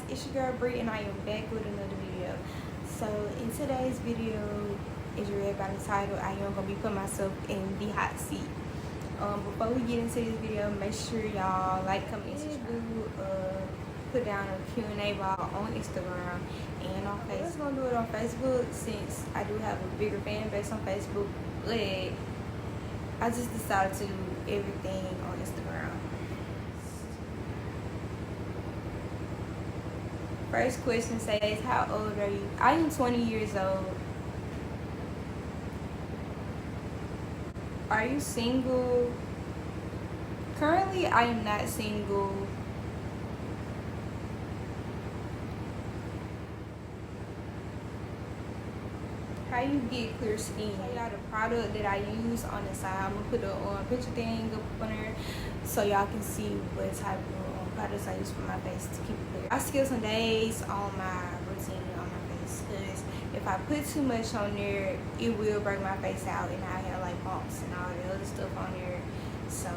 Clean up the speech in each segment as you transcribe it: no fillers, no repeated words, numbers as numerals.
it's your girl Bree and I am back with another video. So in today's video, as you read by the title, I am gonna be putting myself in the hot seat. Before we get into this video, make sure y'all like, comment, subscribe. Put down a Q&A bar on Instagram and on Facebook. I was gonna do it on Facebook since I do have a bigger fan base on Facebook, but I just decided to do everything on Instagram. First question says, how old are you? I am 20 years old. Are you single? Currently, I am not single. How you get clear skin? Y'all the product that I use on the side. I'm gonna put a picture thing up on there so y'all can see what type of products I use for my face to keep it clear. I skip some days on my routine on my face because if I put too much on there, it will break my face out and I have like bumps and all the other stuff on there. So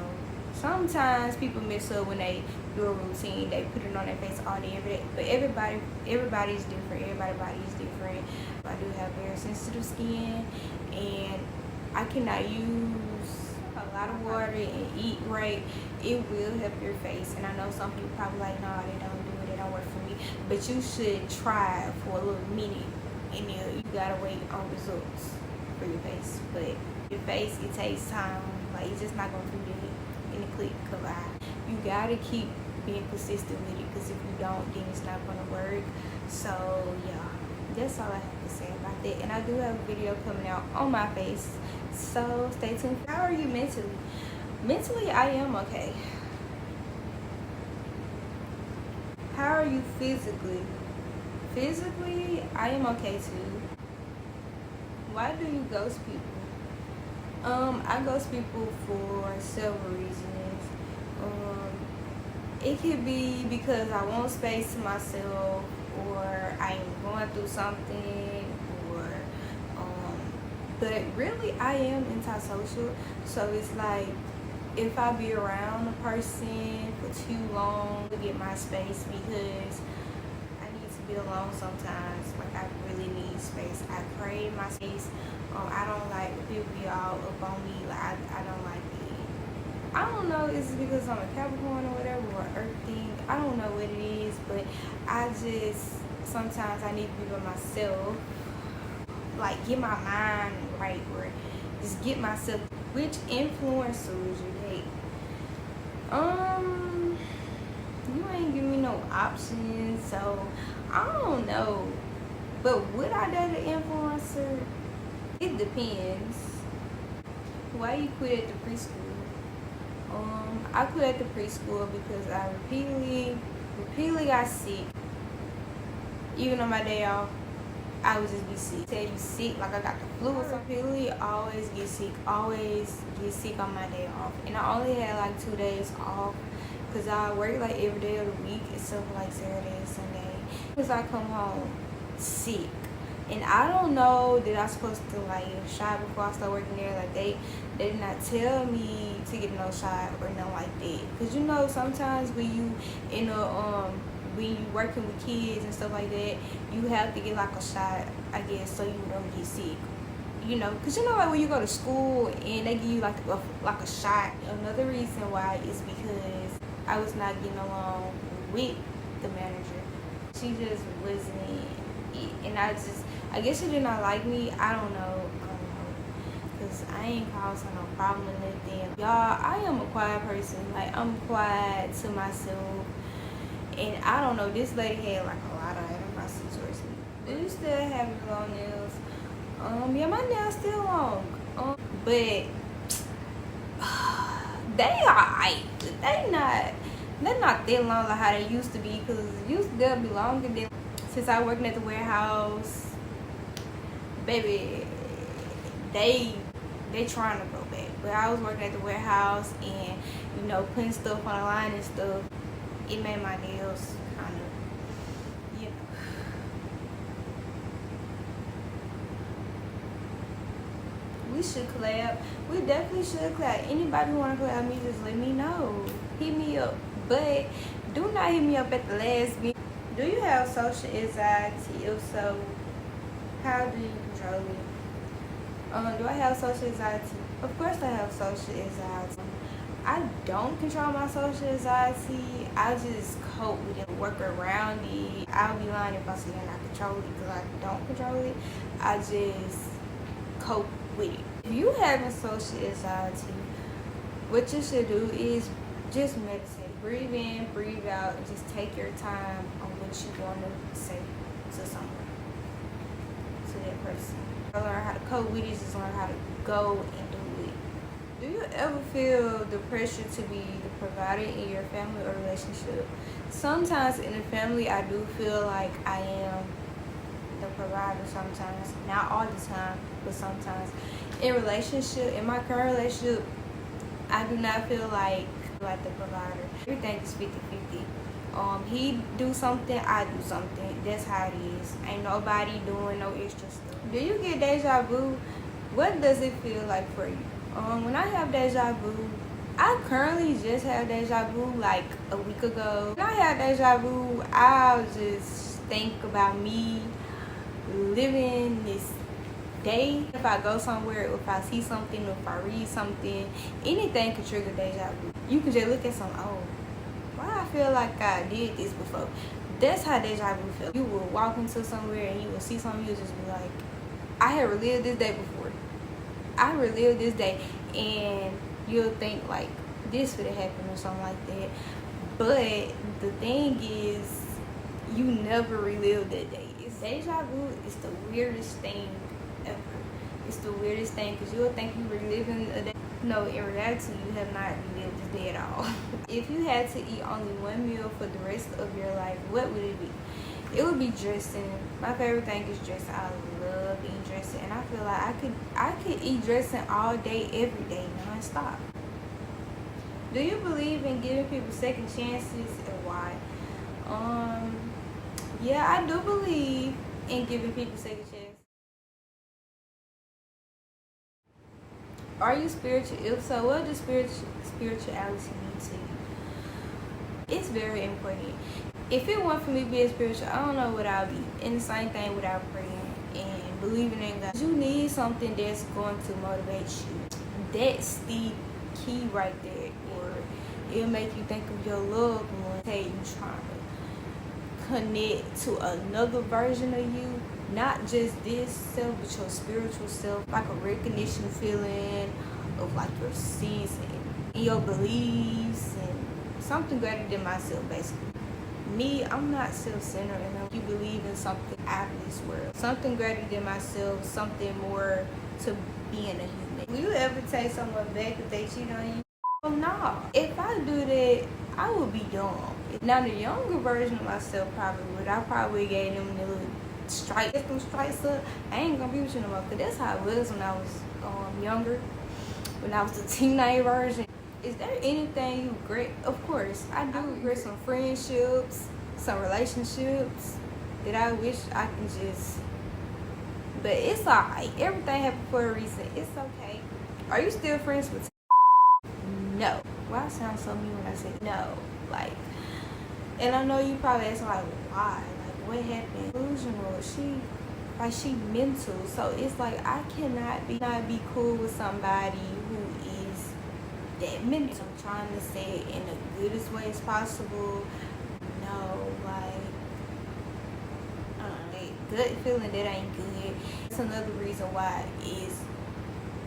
sometimes people mess up when they do a routine. They put it on their face all day, every day. But everybody's different. Everybody's body is different. I do have very sensitive skin, and I cannot use a lot of water and eat right. It will help your face, and I know some people probably like, nah, they don't do it, they don't work for me. But you should try for a little minute, and then you gotta wait on results for your face. But your face, it takes time. Like, it's just not gonna do that in a click of an eye. You gotta keep being consistent with it, because if you don't, then it's not gonna work. So yeah, that's all I have to say about that. And I do have a video coming out on my face, so stay tuned. How are you mentally? Mentally, I am okay. How are you physically? Physically, I am okay too. Why do you ghost people? I ghost people for several reasons. It could be because I want space to myself, or I am going through something, or but really I am antisocial. So it's like, if I be around a person for too long to get my space, because I need to be alone sometimes. Like, I really need space. I crave my space. I don't like when people be all up on me. Like, I don't like it. I don't know, is it because I'm a Capricorn or whatever, or Earth thing? I don't know what it is, but I just, sometimes I need to be by myself. Like, get my mind right, or just get myself. Which influencer would you date? You ain't giving me no options, so I don't know. But would I date an influencer? It depends. Why you quit at the preschool? I quit at the preschool because I repeatedly got sick. Even on my day off, I would just be sick. Tell you sick, like I got the flu or something. Repeatedly always get sick on my day off. And I only had like 2 days off because I work like every day of the week except for like Saturday and Sunday. Because I come home sick. And I don't know that I'm supposed to like get a shot before I start working there. Like, they did not tell me to get no shot or nothing like that. Cause you know, sometimes when you when you working with kids and stuff like that, you have to get like a shot, I guess, so you don't get sick. You know, cause you know, like when you go to school and they give you like a shot. Another reason why is because I was not getting along with the manager. She just wasn't. And I guess she did not like me. I don't know. Because I ain't causing no problem or nothing. Y'all, I am a quiet person. Like, I'm quiet to myself. And I don't know, this lady had like a lot of animosity towards me. Do you still have long nails? Yeah, my nails still long. But they alright. They're not that long like how they used to be. Because they'll be longer than. Since I working at the warehouse, baby, they trying to go back. But I was working at the warehouse, and you know, putting stuff on the line and stuff, it made my nails kind of, you know. We should collab. We definitely should collab. Anybody want to collab me, just let me know. Hit me up. But do not hit me up at the last minute. Do you have social anxiety? If so, how do you control it? Do I have social anxiety? Of course I have social anxiety. I don't control my social anxiety. I just cope with it, work around it. I'll be lying if I say I control it because I don't control it. I just cope with it. If you having social anxiety, what you should do is just meditate. Breathe in, breathe out, and just take your time on what you want to say to someone, to that person. Learn how to cope with it, just learn how to go and do it. Do you ever feel the pressure to be the provider in your family or relationship? Sometimes in the family, I do feel like I am the provider sometimes. Not all the time, but sometimes. In my current relationship, I do not feel like the provider. Everything is 50-50. He do something, I do something. That's how it is. Ain't nobody doing no extra stuff. Do you get deja vu? What does it feel like for you? When I have deja vu, I currently just had deja vu like a week ago. When I had deja vu, I'll just think about me living this day. If I go somewhere, if I see something, if I read something, anything could trigger deja vu. You can just look at something, oh, why I feel like I did this before. That's how deja vu feels. You will walk into somewhere and you will see something, you'll just be like, I had relived this day before. I relived this day, and you'll think like this would have happened or something like that. But the thing is, you never relive that day. Deja vu is the weirdest thing ever. It's the weirdest thing because you'll think you were living a day. No, in reality, you have not relived this day at all. If you had to eat only one meal for the rest of your life, what would it be? It would be dressing. My favorite thing is dressing. I love eating dressing, and I feel like I could eat dressing all day, every day, non-stop. Do you believe in giving people second chances, and why? Yeah, I do believe in giving people second chances. Are you spiritual? If so, what does spirituality mean to you? It's very important. If it weren't for me being spiritual, I don't know what I'll be. And the same thing without praying and believing in God. You need something that's going to motivate you. That's the key right there. Or it'll make you think of your loved one. Hey, you trying to connect to another version of you. Not just this self, but your spiritual self. Like a recognition feeling of like your sins and your beliefs and something greater than myself, basically. Me, I'm not self-centered enough. You believe in something out of this world. Something greater than myself, something more to being a human. Will you ever take someone back if they cheat on you? Oh, no. If I do that, I would be dumb. Now, the younger version of myself probably would. I probably gave them the little stripes up. I ain't gonna be with you no more. Because that's how it was when I was younger. When I was a teenage version. Is there anything you regret? Of course, I do regret some friendships, some relationships that I wish I can just. But it's alright. Everything happened for a reason. It's okay. Are you still friends with? No. Why I sound so mean when I say no? Like, and I know you probably asking like, why? Like, what happened? Delusional. She mental. So it's like I cannot be cool with somebody who is that mental. I'm trying to say it in the goodest way as possible. No, like, gut feeling that ain't good. That's another reason why is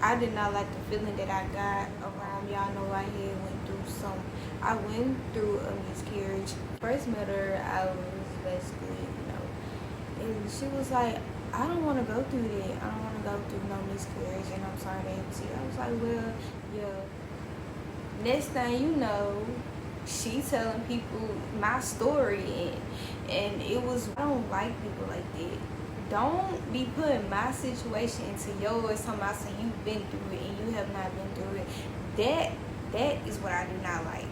I did not like the feeling that I got around. Y'all know I went through a miscarriage. First met her, I was basically, and she was like, I don't want to go through that. I don't want to go through no miscarriage, and I'm sorry to have you. I was like, well, yeah. Next thing you know, she telling people my story, and it was, I don't like people like that. Don't be putting my situation into yours, talking about saying you've been through it and you have not been through it. That is what I do not like.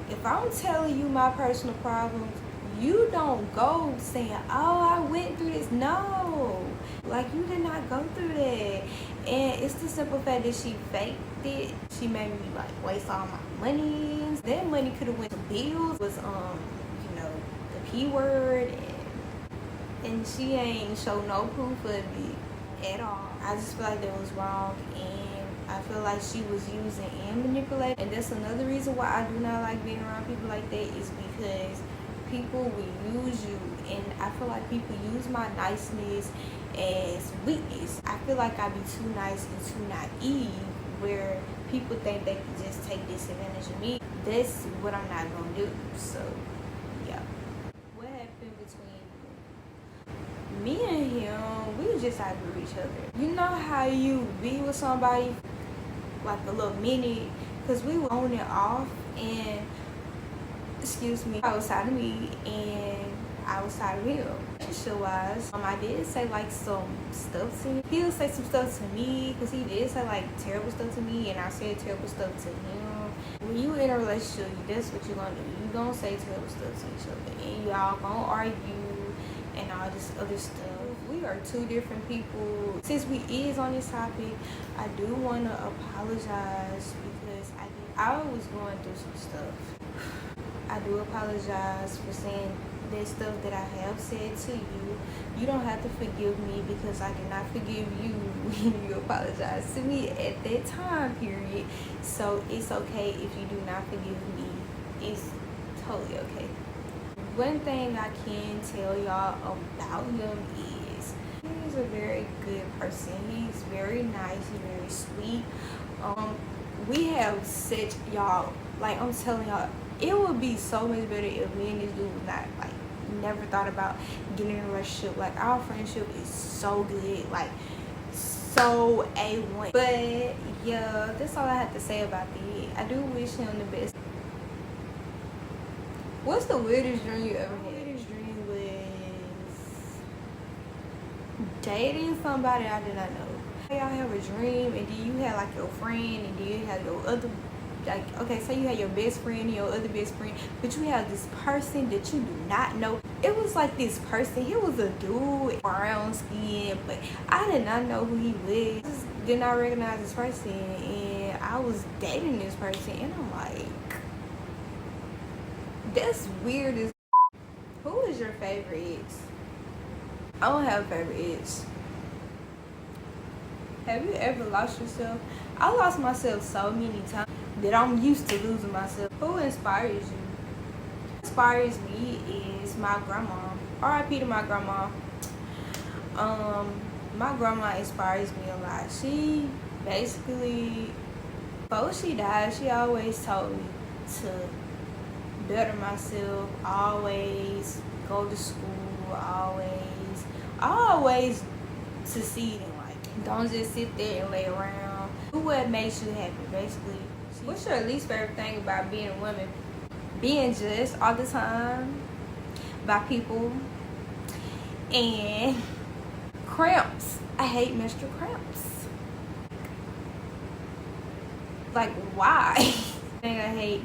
If I'm telling you my personal problems, you don't go saying, oh, I went through this. No. Like, you did not go through that. And it's the simple fact that she faked it. She made me, like, waste all my money. That money could have went to bills. Was, the P word, and she ain't show no proof of it at all. I just feel like that was wrong, and I feel like she was using and manipulating. And that's another reason why I do not like being around people like that, is because people will use you, and I feel like people use my niceness as weakness. I feel like I be too nice and too naive, where people think they can just take disadvantage of me. That's what I'm not gonna do. So yeah. What happened between me and him? We just outgrew each other. You know how you be with somebody like a little minute, because we were on and off, and excuse me, outside of me and outside of him. Relationship-wise, I did say like some stuff to him. He would say some stuff to me, because he did say like terrible stuff to me, and I said terrible stuff to him. When you in a relationship, that's what you're gonna do. You gonna say terrible stuff to each other, and y'all gonna argue and all this other stuff. We are two different people. Since we is on this topic, I do want to apologize, because I was going through some stuff. I do apologize for saying that stuff that I have said to you. You don't have to forgive me, because I did not forgive you when you apologized to me at that time period. So it's okay if you do not forgive me. It's totally okay. One thing I can tell y'all about him is he's a very good person. He's very nice. He's very sweet. We have such, y'all, like I'm telling y'all, it would be so much better if me and this dude was not, like, never thought about getting in a relationship. Like, our friendship is so good, like, so A1. But yeah, that's all I have to say about that. I do wish him the best. What's the weirdest dream you ever had? My weirdest dream was dating somebody I did not know. Y'all have a dream, and then you had like your friend, and then you have your other, like, okay, so you had your best friend and your other best friend, but you have this person that you do not know. It was like this person, he was a dude, brown skin, but I did not know who he was. I just did not recognize this person, and I was dating this person, and I'm like, that's weird as. Who is your favorite ex? I don't have a favorite ex. Have you ever lost yourself? I lost myself so many times that I'm used to losing myself. Who inspires you? What inspires me is my grandma. R.I.P. to my grandma. My grandma inspires me a lot. She basically, before she died, she always told me to better myself, always go to school, always succeed in life. Don't just sit there and lay around. Do what makes you happy, basically. What's your least favorite thing about being a woman? Being judged all the time by people, and cramps. I hate menstrual cramps. Like, why? The thing I hate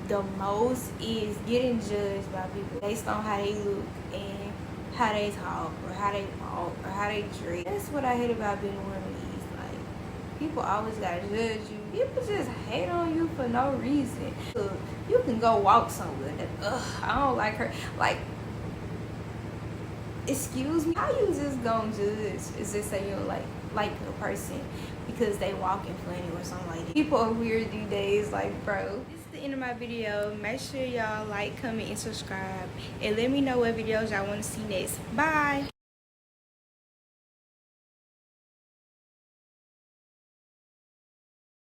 the most is getting judged by people based on how they look and how they talk or how they walk or how they dress. That's what I hate about being a woman. Is like, people always gotta judge you. People just hate on you for no reason. So you can go walk somewhere and I don't like her. Like, excuse me, how you just gonna judge? Is just say you don't like a person because they walking funny or something like that? People are weird these days. Like, bro, this is the end of my video. Make sure y'all like, comment, and subscribe, and let me know what videos y'all want to see next. Bye.